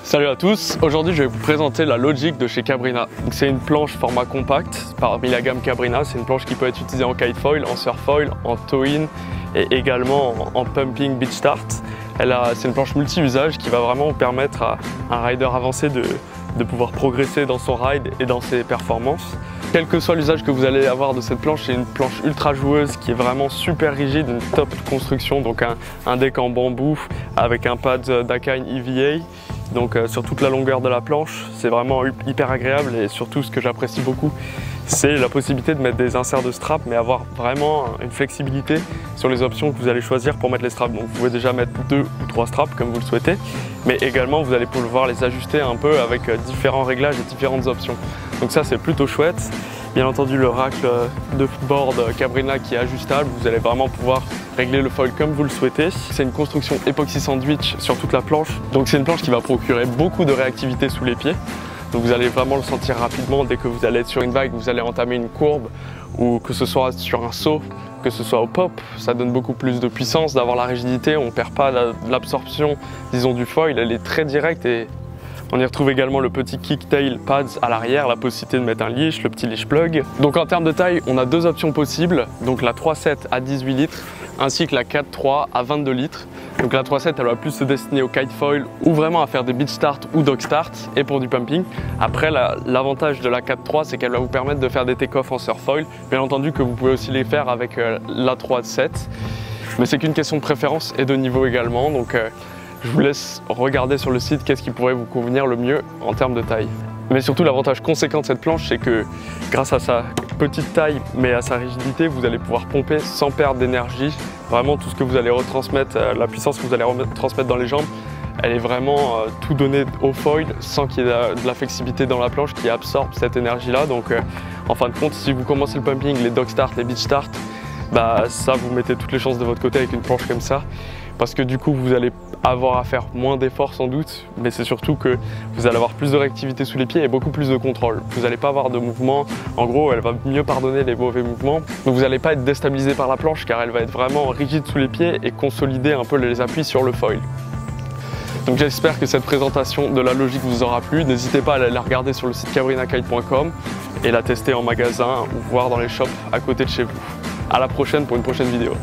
Salut à tous, aujourd'hui je vais vous présenter la Logic de chez Cabrina. C'est une planche format compact parmi la gamme Cabrina. C'est une planche qui peut être utilisée en kitefoil, en surfoil, en tow-in et également en pumping beach start. C'est une planche multi-usage qui va vraiment permettre à un rider avancé de pouvoir progresser dans son ride et dans ses performances. Quel que soit l'usage que vous allez avoir de cette planche, c'est une planche ultra joueuse qui est vraiment super rigide, une top construction, donc un deck en bambou avec un pad Dakine EVA. Donc sur toute la longueur de la planche, c'est vraiment hyper agréable et surtout ce que j'apprécie beaucoup, c'est la possibilité de mettre des inserts de straps mais avoir vraiment une flexibilité sur les options que vous allez choisir pour mettre les straps. Donc vous pouvez déjà mettre 2 ou 3 straps comme vous le souhaitez, mais également vous allez pouvoir les ajuster un peu avec différents réglages et différentes options. Donc ça c'est plutôt chouette. Bien entendu le rack de board Cabrina qui est ajustable, vous allez vraiment pouvoir régler le foil comme vous le souhaitez. C'est une construction époxy sandwich sur toute la planche, donc c'est une planche qui va procurer beaucoup de réactivité sous les pieds. Donc vous allez vraiment le sentir rapidement dès que vous allez être sur une vague, vous allez entamer une courbe ou que ce soit sur un saut, que ce soit au pop, ça donne beaucoup plus de puissance d'avoir la rigidité, on ne perd pas l'absorption disons du foil, elle est très directe et on y retrouve également le petit kicktail pads à l'arrière, la possibilité de mettre un leash, le petit leash plug. Donc en termes de taille, on a deux options possibles, donc la 3.7 à 18 litres ainsi que la 4.3 à 22 litres. Donc la 3.7 elle va plus se destiner au kitefoil ou vraiment à faire des beach start ou dog start et pour du pumping. Après l'avantage de la 4.3 c'est qu'elle va vous permettre de faire des take-off en surfoil, bien entendu que vous pouvez aussi les faire avec la 3.7. Mais c'est qu'une question de préférence et de niveau également. Donc je vous laisse regarder sur le site qu'est-ce qui pourrait vous convenir le mieux en termes de taille. Mais surtout l'avantage conséquent de cette planche c'est que grâce à sa petite taille mais à sa rigidité vous allez pouvoir pomper sans perdre d'énergie. Vraiment tout ce que vous allez retransmettre, la puissance que vous allez retransmettre dans les jambes, elle est vraiment tout donnée au foil sans qu'il y ait de la flexibilité dans la planche qui absorbe cette énergie là. Donc en fin de compte si vous commencez le pumping, les dog start, les beach start, ça vous mettez toutes les chances de votre côté avec une planche comme ça. Parce que du coup vous allez avoir à faire moins d'efforts sans doute, mais c'est surtout que vous allez avoir plus de réactivité sous les pieds et beaucoup plus de contrôle. Vous n'allez pas avoir de mouvement, en gros elle va mieux pardonner les mauvais mouvements, donc vous n'allez pas être déstabilisé par la planche car elle va être vraiment rigide sous les pieds et consolider un peu les appuis sur le foil. Donc j'espère que cette présentation de la Logic vous aura plu, n'hésitez pas à aller la regarder sur le site cabrinakite.com et la tester en magasin ou voir dans les shops à côté de chez vous. À la prochaine pour une prochaine vidéo.